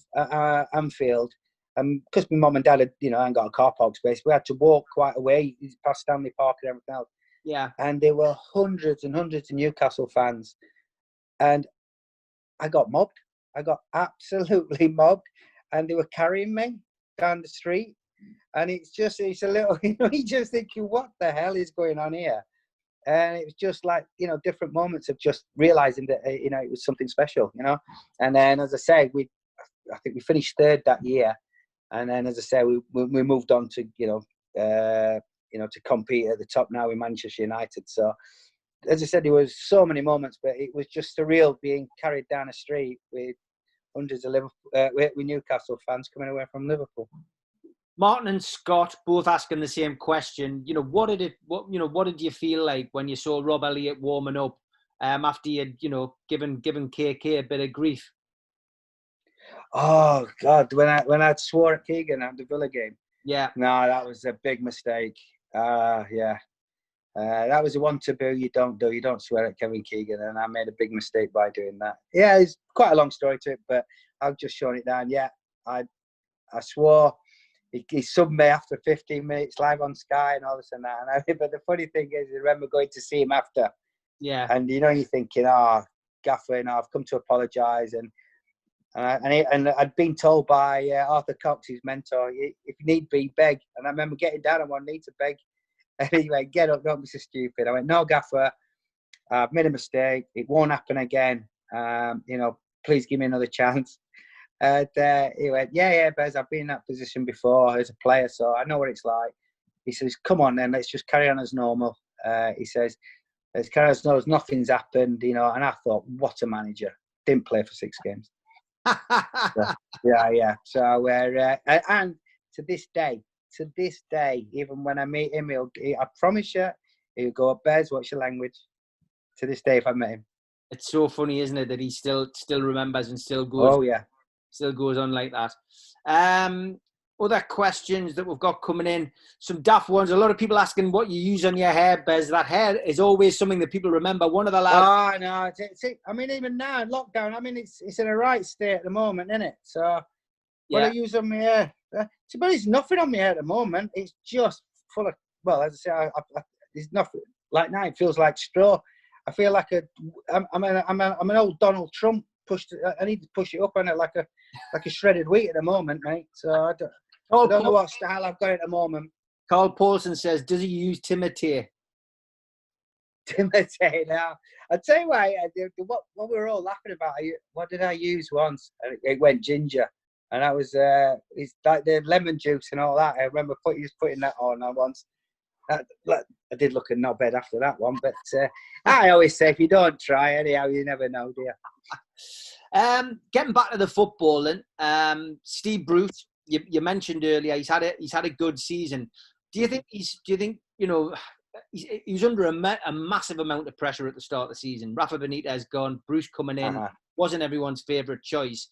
S2: Anfield, because my mum and dad had, hadn't got a car park space, we had to walk quite a way past Stanley Park and everything else.
S1: Yeah.
S2: And there were hundreds and hundreds of Newcastle fans. And I got mobbed. I got absolutely mobbed. And they were carrying me down the street. And it's a little, you're just thinking, what the hell is going on here? And it was just like, different moments of just realising that, it was something special, And then, as I say, I think we finished third that year. And then, as I say, we moved on to, to compete at the top now in Manchester United. So, as I said, there was so many moments, but it was just surreal being carried down a street with hundreds of with Newcastle fans coming away from Liverpool.
S1: Martin and Scott both asking the same question. What did you feel like when you saw Rob Elliott warming up after you'd, given KK a bit of grief?
S2: Oh God, when I swore at Keegan at the Villa game.
S1: Yeah.
S2: No, that was a big mistake. Yeah. That was the one taboo you don't do. You don't swear at Kevin Keegan, and I made a big mistake by doing that. Yeah, it's quite a long story to it, but I've just shown it down. Yeah, I swore. He subbed me after 15 minutes live on Sky and all this and that. But the funny thing is, I remember going to see him after.
S1: Yeah.
S2: And you're thinking, Gaffer, I've come to apologise. And I'd been told by Arthur Cox, his mentor, if you need be, beg. And I remember getting down on one knee to beg. And he went, get up, don't be so stupid. I went, no, Gaffer, I've made a mistake. It won't happen again. Please give me another chance. And he went, yeah, Bez, I've been in that position before as a player, so I know what it's like. He says, come on then, let's just carry on as normal. He says, As far as knows, nothing's happened, you know. And I thought, what a manager! Didn't play for 6 games. Yeah. So and to this day, even when I meet him, I promise you, he'll go, Bez, what's your language? To this day, if I met him.
S1: It's so funny, isn't it, that he still remembers and still goes.
S2: Oh yeah.
S1: Still goes on like that. Other questions that we've got coming in, some daft ones. A lot of people asking what you use on your hair, Bez. That hair is always something that people remember. One of the lads.
S2: Oh no, I mean, even now in lockdown, I mean, it's in a right state at the moment, isn't it? So what I use on my hair, to be honest, nothing on my hair at the moment. It's just full of, well, as I say, there's nothing. Like now, it feels like straw. I feel like I'm an old Donald Trump. I need to push it up on it like a shredded wheat at the moment, mate. So I don't know what style I've got at the moment.
S1: Carl Paulson says, does he use Timothy?
S2: Timothy, now. I'll tell you what we were all laughing about, what did I use once? It went ginger. And that was, it's like the lemon juice and all that. I remember putting that on once. I did look a knobhead after that one, but I always say, if you don't try, anyhow, you never know, do you?
S1: Getting back to the footballing, Steve Bruce, you mentioned earlier, he's had a good season. Do you think you know, he's under a massive amount of pressure at the start of the season? Rafa Benitez gone, Bruce coming in, wasn't everyone's favourite choice.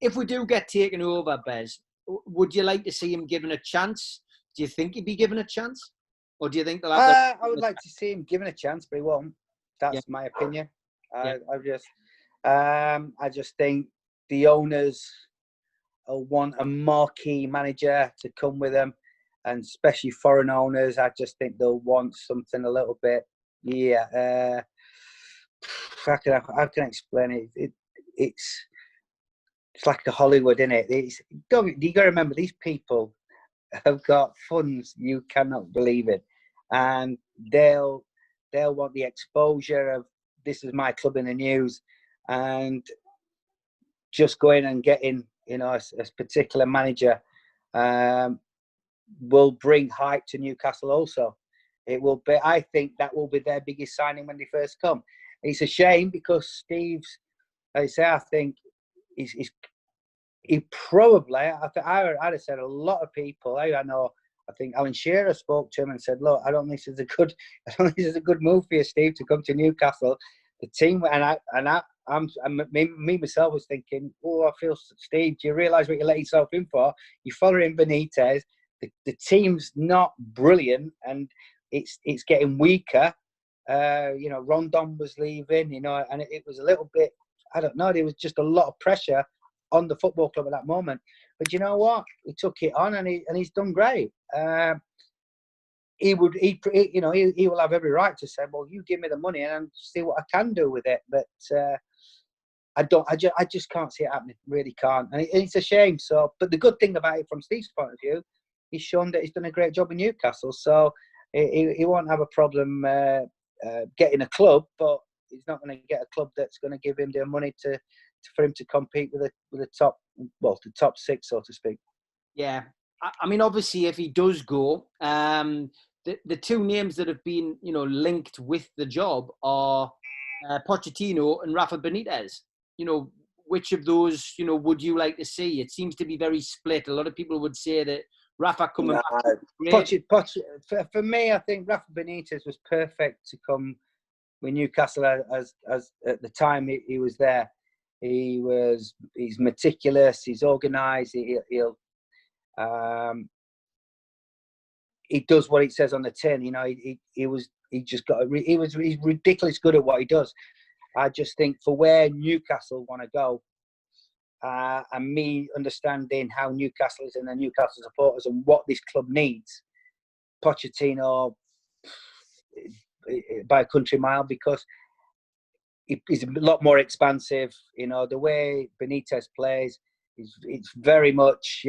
S1: If we do get taken over, Bez, would you like to see him given a chance? Do you think he'd be given a chance? Or do you think they'll have
S2: I would like to see him given a chance, but he won't. That's my opinion. I just think the owners will want a marquee manager to come with them, and especially foreign owners. I just think they'll want something a little bit. How can I explain it? It's like a Hollywood, isn't it? You got to remember, these people have got funds you cannot believe it, and they'll want the exposure of, this is my club in the news, and just going and getting, you know, a particular manager will bring hype to Newcastle. Also, it will be. I think that will be their biggest signing when they first come. It's a shame because Steve's, I think he probably. I'd have said a lot of people. I know. I think Alan Shearer spoke to him and said, "Look, I don't think this is a good move for you, Steve, to come to Newcastle." The team me myself was thinking, "Oh, I feel, Steve, do you realise what you let yourself in for? You're following Benitez. The team's not brilliant, and it's getting weaker. You know, Rondon was leaving. You know, and it was a little bit. I don't know. There was just a lot of pressure on the football club at that moment. But you know what? He took it on, and he's done great. He will have every right to say, well, you give me the money and see what I can do with it. But I just can't see it happening. Really can't. And it's a shame. So, but the good thing about it from Steve's point of view, he's shown that he's done a great job in Newcastle. So he won't have a problem getting a club, but he's not going to get a club that's going to give him the money for him to compete with the top 6, so to speak.
S1: Yeah. I mean, obviously, if he does go, the two names that have been, you know, linked with the job are Pochettino and Rafa Benitez. You know, which of those, you know, would you like to see? It seems to be very split. A lot of people would say that Rafa coming back.
S2: For me, I think Rafa Benitez was perfect to come with Newcastle as at the time he was there. He's meticulous. He's organised. He does what it says on the tin. You know, he's ridiculous good at what he does. I just think for where Newcastle want to go, and me understanding how Newcastle is and the Newcastle supporters and what this club needs, Pochettino by a country mile, because he's a lot more expansive. You know, the way Benitez plays, it's very much,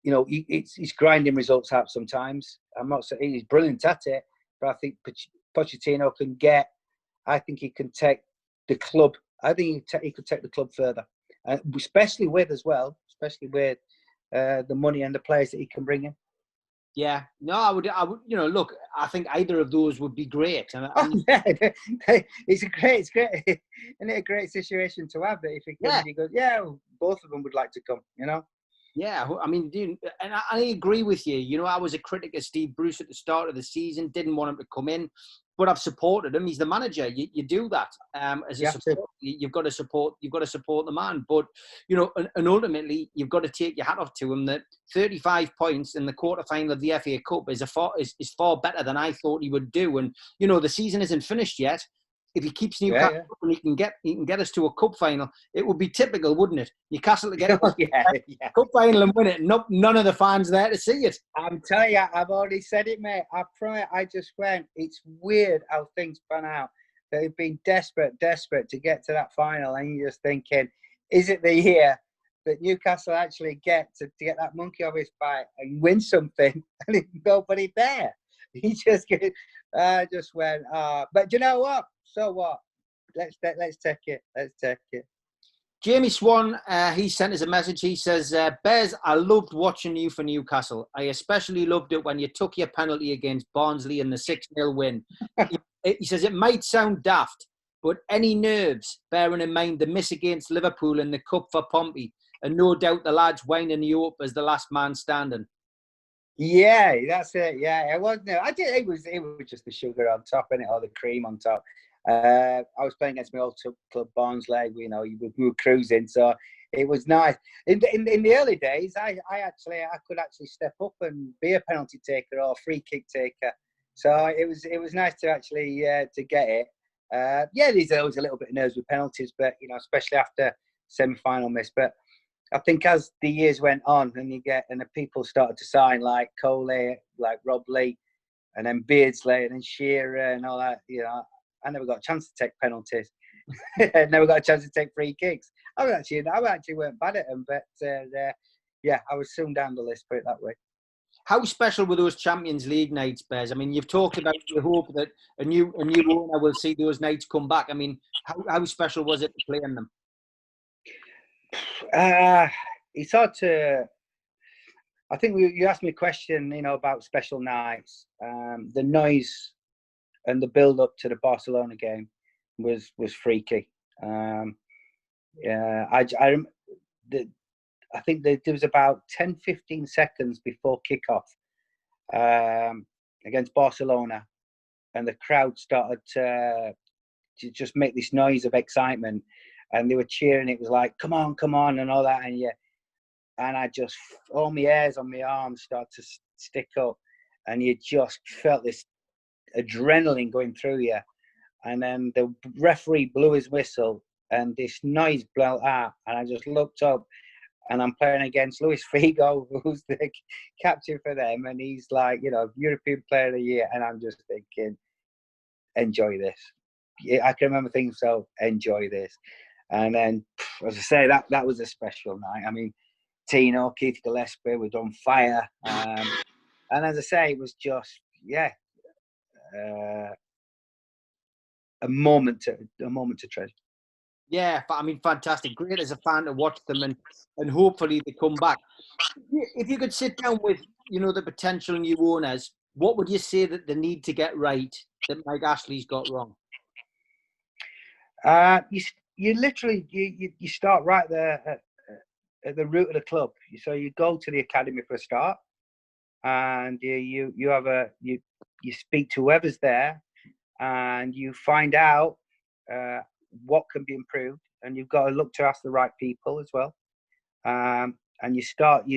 S2: he's grinding results out sometimes. I'm not saying he's brilliant at it, but I think Pochettino I think he can take the club. I think he could take the club further, especially with the money and the players that he can bring in.
S1: Yeah, no, I would, you know, look, I think either of those would be great.
S2: Yeah, it's great, isn't it a great situation to have, that if he comes,
S1: Yeah.
S2: he goes, yeah, both of them would like to come, you know?
S1: Yeah, I mean, and I agree with you. You know, I was a critic of Steve Bruce at the start of the season, didn't want him to come in, but I've supported him. He's the manager. You do that as a support. You've got to support. You've got to support the man. But you know, and ultimately, you've got to take your hat off to him. That 35 points in the quarterfinal of the FA Cup is far better than I thought he would do. And you know, the season isn't finished yet. If he keeps Newcastle and he can get us to a cup final, it would be typical, wouldn't it? Newcastle to get cup final and win it. None of the fans there to see it.
S2: I'm telling you, I've already said it, mate. I just went. It's weird how things pan out. They've been desperate to get to that final, and you're just thinking, is it the year that Newcastle actually get to get that monkey off his back and win something? And there's nobody there. He just went. But you know what? So what? Let's take it. Let's take it.
S1: Jamie Swan, he sent us a message. He says, Bez, I loved watching you for Newcastle. I especially loved it when you took your penalty against Barnsley in the 6-0 win. He says, it might sound daft, but any nerves, bearing in mind the miss against Liverpool in the Cup for Pompey, and no doubt the lads winding you up as the last man standing.
S2: Yeah, that's it. Yeah, it wasn't. I did. It was just the sugar on top, and or the cream on top. I was playing against my old club Barnsley. You know, we were cruising, so it was nice. In the early days, I could actually step up and be a penalty taker or a free kick taker. So it was nice to actually to get it. Yeah, there's always a little bit of nerves with penalties, but you know, especially after semi-final miss. But I think as the years went on, and the people started to sign like Coley, like Rob Lee, and then Beardsley, and then Shearer, and all that. You know, I never got a chance to take penalties. Never got a chance to take free kicks. I actually weren't bad at them, but yeah, I was soon down the list. Put it that way.
S1: How special were those Champions League nights, Bez? I mean, you've talked about the hope that a new owner will see those nights come back. I mean, how special was it to play in them?
S2: It's hard to. I think you asked me a question, you know, about special nights. The noise and the build-up to the Barcelona game was freaky. Yeah, I think there was about 10, 15 seconds before kickoff against Barcelona, and the crowd started to just make this noise of excitement, and they were cheering. It was like, come on, and all that, and yeah. And I just, all my hairs on my arms started to stick up, and you just felt this adrenaline going through you. And then the referee blew his whistle, and this noise blew out, and I just looked up, and I'm playing against Luis Figo, who's the captain for them, and he's like, you know, European Player of the Year, and I'm just thinking, enjoy this. I can remember thinking, so enjoy this. And then, as I say, that was a special night. I mean, Tino, Keith Gillespie was on fire. And as I say, it was just, a moment to treasure.
S1: Yeah, I mean, fantastic. Great as a fan to watch them, and hopefully they come back. If you could sit down with, you know, the potential new owners, what would you say that they need to get right that Mike Ashley's got wrong?
S2: You literally you start right there at the root of the club. So you go to the academy for a start, and you speak to whoever's there, and you find out what can be improved, and you've got to look to ask the right people as well. And you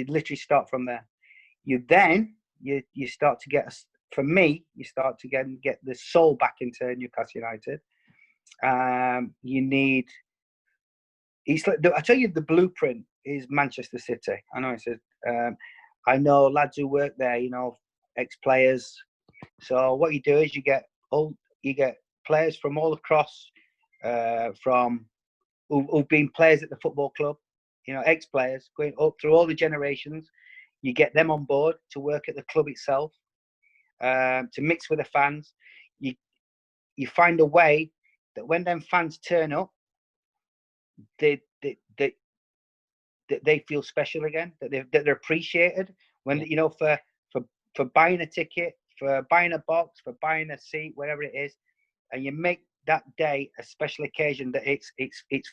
S2: literally start from there. You start to get, for me, you start to get the soul back into Newcastle United. You need. I tell you, the blueprint is Manchester City. I know it says. I know lads who work there. You know, ex-players. So what you do is you get players from all across, from who've been players at the football club. You know, ex-players going up through all the generations. You get them on board to work at the club itself, to mix with the fans. You find a way that when them fans turn up, they feel special again. That they're appreciated. When you know, for for buying a ticket, for buying a box, for buying a seat, whatever it is, and you make that day a special occasion that it's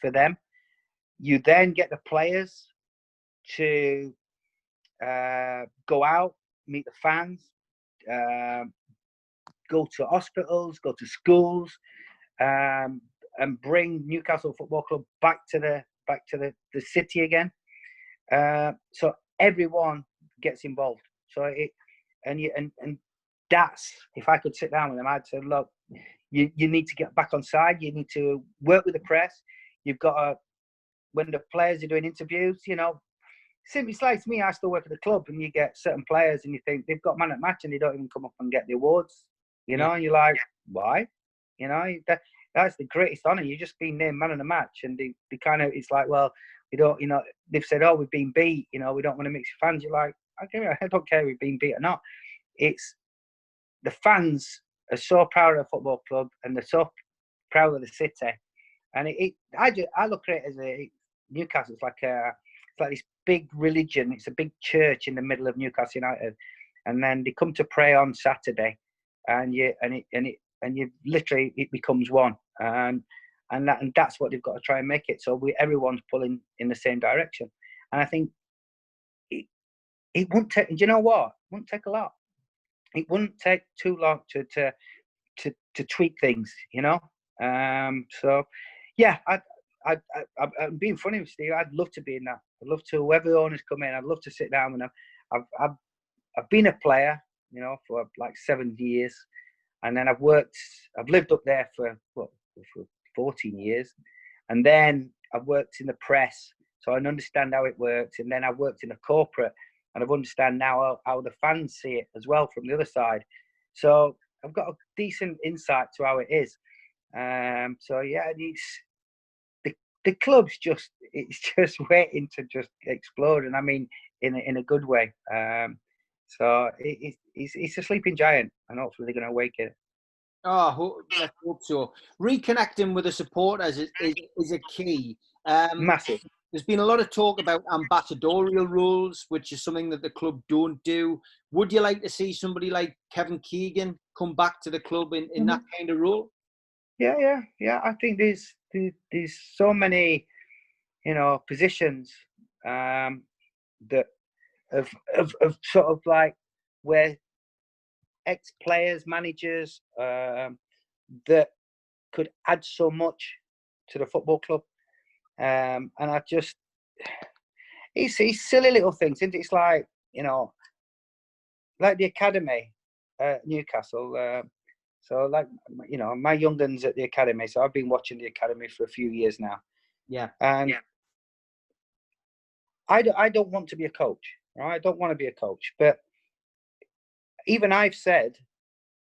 S2: for them. You then get the players to go out, meet the fans, go to hospitals, go to schools, and bring Newcastle Football Club back to the city again. So everyone gets involved. So and that's, if I could sit down with them, I'd say, look, you need to get back on side. You need to work with the press. You've got to, when the players are doing interviews, it's like me, I still work at the club, and you get certain players and you think they've got man at match and they don't even come up and get the awards, and you're like, why? That's the greatest honour. You've just been named man of the match, and they kind of, it's like, well, we don't, they've said, oh, we've been beat, we don't want to mix your fans. You're like, okay, I don't care if we've been beat or not. It's, the fans are so proud of the football club, and they're so proud of the city. And I look at it as Newcastle. It's like this big religion. It's a big church in the middle of Newcastle United, and then they come to pray on Saturday, and you literally, it becomes one, and that's what they've got to try and make it. So everyone's pulling in the same direction, and I think it won't take. Do you know what? It won't take a lot. It wouldn't take too long to tweak things, So, yeah, I'm being funny with Steve. I'd love to be in that. I'd love to. Whoever the owners come in, I'd love to sit down with them. I've been a player, for like 7 years, and then I've lived up there for 14 years, and then I've worked in the press, so I understand how it works. And then I've worked in a corporate, and I've understand now how the fans see it as well from the other side. So I've got a decent insight to how it is. So yeah, the club's just waiting to just explode, and I mean in a good way. So it's a sleeping giant, and hopefully they're going to awaken it.
S1: Oh, let's hope so. Reconnecting with the supporters is a key.
S2: Massive.
S1: There's been a lot of talk about ambassadorial roles, which is something that the club don't do. Would you like to see somebody like Kevin Keegan come back to the club in that kind of role?
S2: Yeah. I think there's so many, positions that of sort of like where ex-players, managers that could add so much to the football club. And I just, it's silly little things, isn't it? It's like, like the academy at Newcastle. So like, my young one's at the academy. So I've been watching the academy for a few years now.
S1: Yeah.
S2: And I don't want to be a coach, right? I don't want to be a coach. But even I've said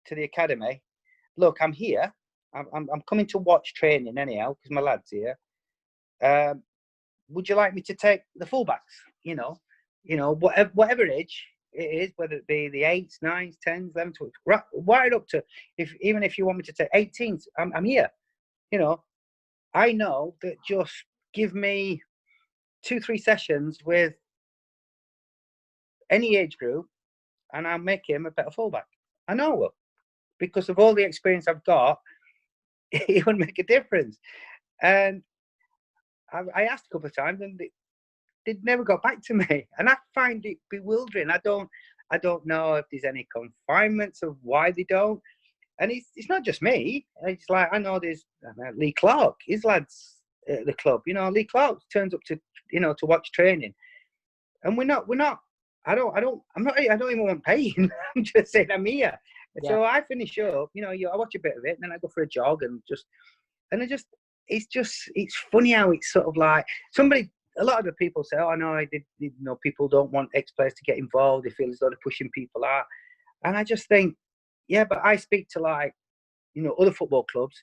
S2: to the academy, look, I'm here. I'm coming to watch training anyhow, because my lad's here. Would you like me to take the fullbacks? Whatever age it is, whether it be the 8s, 9s, 10s, 11s, 12s, right up to even if you want me to take 18s, I'm here. I know that just give me 2-3 sessions with any age group, and I'll make him a better fullback. I know I will, because of all the experience I've got. It would make a difference. And I asked a couple of times, and they never got back to me, and I find it bewildering. I don't know if there's any confinements of why they don't. And it's not just me. It's like, I know there's Lee Clark, his lads at the club. Lee Clark turns up to to watch training, and we're not. I don't even want paying. I'm just saying I'm here. Yeah. So I finish up. I watch a bit of it, and then I go for a jog, it's funny how it's sort of like a lot of the people say, oh no, people don't want ex-players to get involved. They feel as though they're pushing people out. And I just think, yeah, but I speak to other football clubs,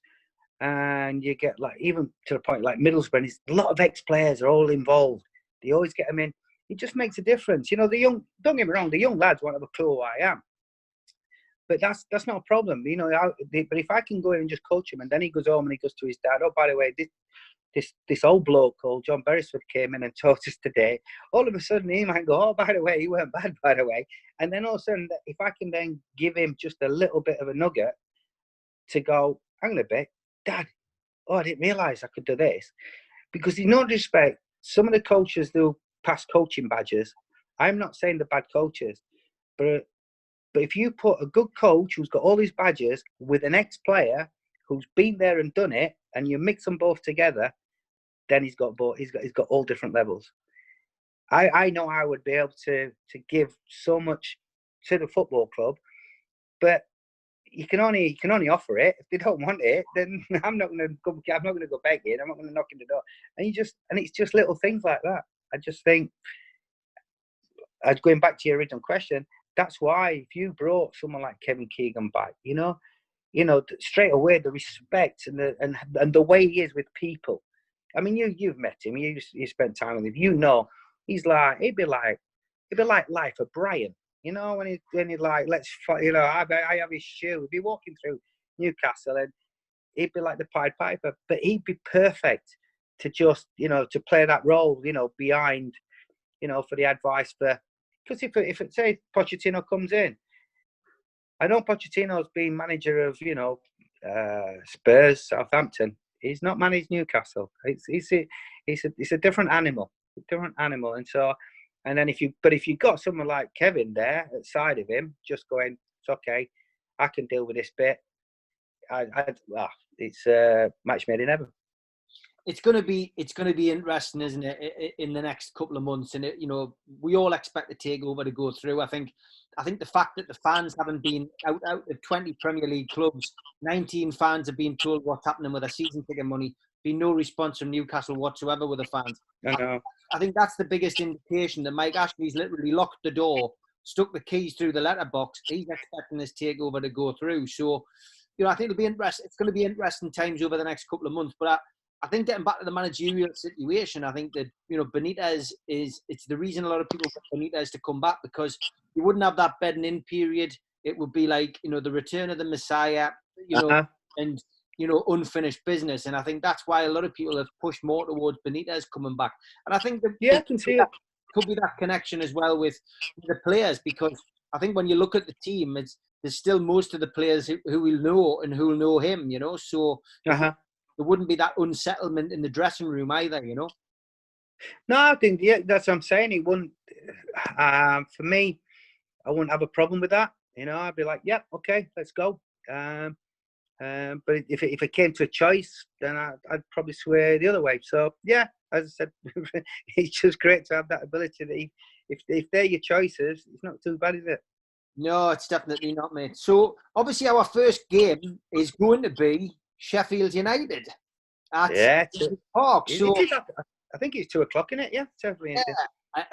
S2: and you get even to the point like Middlesbrough, a lot of ex-players are all involved. They always get them in. It just makes a difference. Don't get me wrong, the young lads won't have a clue who I am. but that's not a problem, you know. But if I can go in and just coach him, and then he goes home and he goes to his dad, oh, by the way, this old bloke called John Beresford came in and taught us today. All of a sudden, he might go, oh, by the way, he weren't bad, by the way. And then all of a sudden, if I can then give him just a little bit of a nugget to go, hang on a bit, Dad, oh, I didn't realise I could do this. Because in no disrespect, some of the coaches do pass coaching badges. I'm not saying they're bad coaches, but if you put a good coach who's got all these badges with an ex-player who's been there and done it, and you mix them both together, then he's got both. He's got all different levels. I know I would be able to give so much to the football club, but you can only offer it. If they don't want it, then I'm not going to go begging. I'm not going to knock on the door. And it's just little things like that. I just think, going back to your original question, that's why if you brought someone like Kevin Keegan back, you know, straight away the respect and the way he is with people. I mean, you've met him, you spent time with him. You know, he'd be like life of Brian. You know, when he'd like, I have his shoe. He'd be walking through Newcastle and he'd be like the Pied Piper, but he'd be perfect to just, you know, to play that role, you know, behind, you know, for the advice for. Because if it say Pochettino comes in, I know Pochettino's been manager of, you know, Spurs, Southampton. He's not managed Newcastle. It's a different animal, and so, and then if you got someone like Kevin there at the side of him, just going, it's okay, I can deal with this bit. It's match made in heaven.
S1: It's going to be interesting, isn't it, in the next couple of months? And you know, we all expect the takeover to go through. I think the fact that the fans haven't been out of 20 Premier League clubs, 19 fans have been told what's happening with their season ticket money. Been no response from Newcastle whatsoever with the fans.
S2: I know.
S1: I think that's the biggest indication that Mike Ashley's literally locked the door, stuck the keys through the letterbox. He's expecting this takeover to go through. So, you know, I think it'll be interesting. It's going to be interesting times over the next couple of months. But I think getting back to the managerial situation, I think that, you know, Benitez it's the reason a lot of people want Benitez to come back, because you wouldn't have that bedding in period. It would be like, you know, the return of the Messiah, you know, and, you know, unfinished business. And I think that's why a lot of people have pushed more towards Benitez coming back. And I think that
S2: I can see it.
S1: Could be that connection as well with the players, because I think when you look at the team, there's still most of the players who will know and who will know him, you know. So there wouldn't be that unsettlement in the dressing room either, you know.
S2: No, I think that's what I'm saying. It wouldn't. For me, I wouldn't have a problem with that. You know, I'd be like, "Yep, okay, let's go." But if it came to a choice, then I'd probably sway the other way. So yeah, as I said, it's just great to have that ability. That if they're your choices, it's not too bad, is it?
S1: No, it's definitely not, mate. So obviously, our first game is going to be Sheffield United at Park. So
S2: I think it's 2:00, isn't it? Yeah,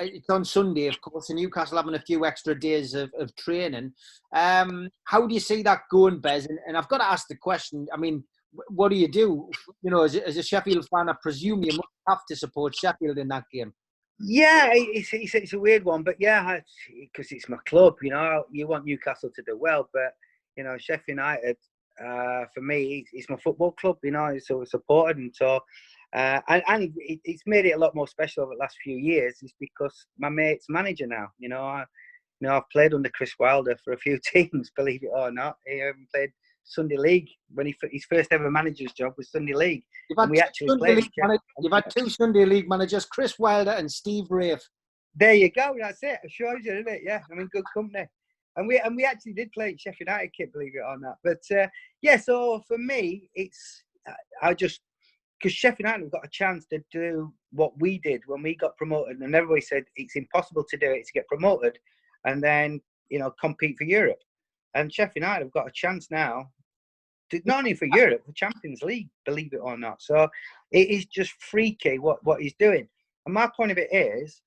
S1: it's on Sunday, of course, and Newcastle having a few extra days of training. How do you see that going, Bez? And I've got to ask the question, I mean, what do? You know, as a Sheffield fan, I presume you must have to support Sheffield in that game.
S2: Yeah, it's a weird one, but yeah, because it's my club, you know, you want Newcastle to do well, but, you know, Sheffield United, for me, it's my football club, you know, it's so supported, and so, and it's made it a lot more special over the last few years. It's because my mate's manager now, you know. I've played under Chris Wilder for a few teams, believe it or not. He played Sunday League when his first ever manager's job was Sunday League.
S1: You've had two Sunday League managers, Chris Wilder and Steve Rafe.
S2: There you go. That's it. It shows you, isn't it? Yeah, I'm in good company. And we actually did play Sheffield United kit, believe it or not. But yeah, so for me, it's because Sheffield United have got a chance to do what we did when we got promoted, and everybody said it's impossible to do it to get promoted and then, you know, compete for Europe. And Sheffield United have got a chance now, not only for Europe, the Champions League, believe it or not. So it is just freaky what he's doing. And my point of it is,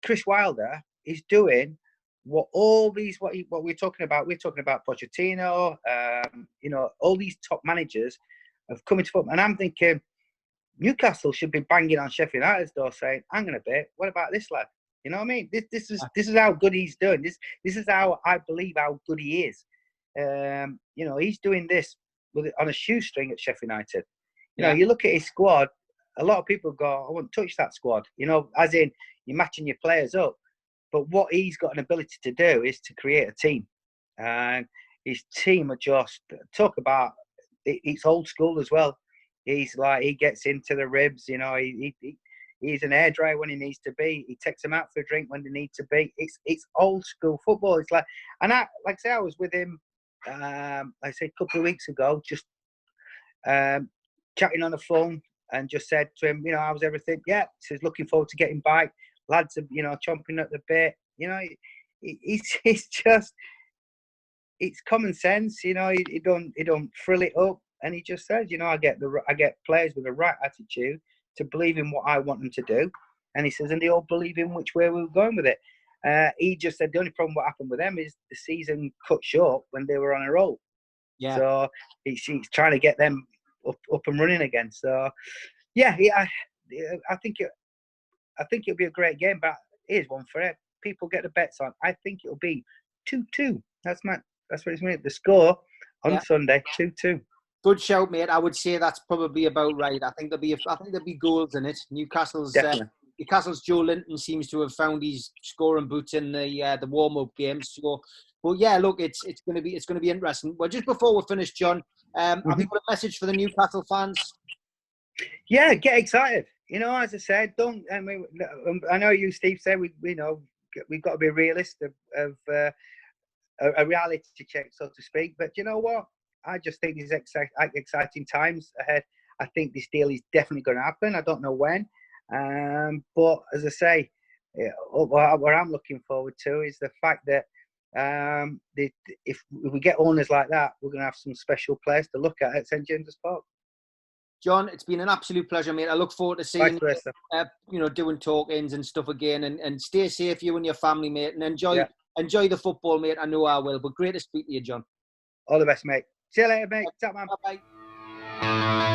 S2: Chris Wilder is doing what we're talking about. We're talking about Pochettino, you know, all these top managers have come into football. And I'm thinking Newcastle should be banging on Sheffield United's door saying, hang on a bit, what about this lad? You know what I mean? This is how good he's doing. This is how I believe how good he is. You know, he's doing this on a shoestring at Sheffield United. You know, you look at his squad. A lot of people go, "I won't touch that squad." You know, as in you're matching your players up. But what he's got an ability to do is to create a team, and his team are just talk about. It's old school as well. He's like he gets into the ribs. You know, he's an hairdryer when he needs to be. He takes them out for a drink when they need to be. It's old school football. It's like, and I was with him. A couple of weeks ago, just chatting on the phone, and just said to him, you know, how's everything? Yeah, he says looking forward to getting back. Lads are, you know, chomping at the bit. You know, it's just it's common sense. You know, he don't frill it up, and he just says, you know, I get players with the right attitude to believe in what I want them to do, and he says, and they all believe in which way we were going with it. He just said the only problem what happened with them is the season cut short when they were on a roll. Yeah. So he's trying to get them up and running again. So yeah, I think it'll be a great game. But here's one for it. People get the bets on. I think it'll be 2-2. That's what it's made. The score on Sunday, 2-2.
S1: Good shout, mate. I would say that's probably about right. I think there'll be goals in it. Newcastle's Joe Linton seems to have found his scoring boots in the warm up games. So, but yeah, look, it's going to be interesting. Well, just before we finish, John, have you got a message for the Newcastle fans?
S2: Yeah, get excited. You know, as I said, don't. I mean, I know you, Steve, said we've got to be realistic of a reality check, so to speak. But you know what? I just think there's exciting times ahead. I think this deal is definitely going to happen. I don't know when, but as I say, what I'm looking forward to is the fact that if we get owners like that, we're going to have some special players to look at St James's Park.
S1: John, it's been an absolute pleasure, mate. I look forward to seeing you, doing talk-ins and stuff again, and stay safe, you and your family, mate, and enjoy the football, mate. I know I will, but great to speak to you, John.
S2: All the best, mate. See you later, mate. Chat, man.
S1: Bye-bye.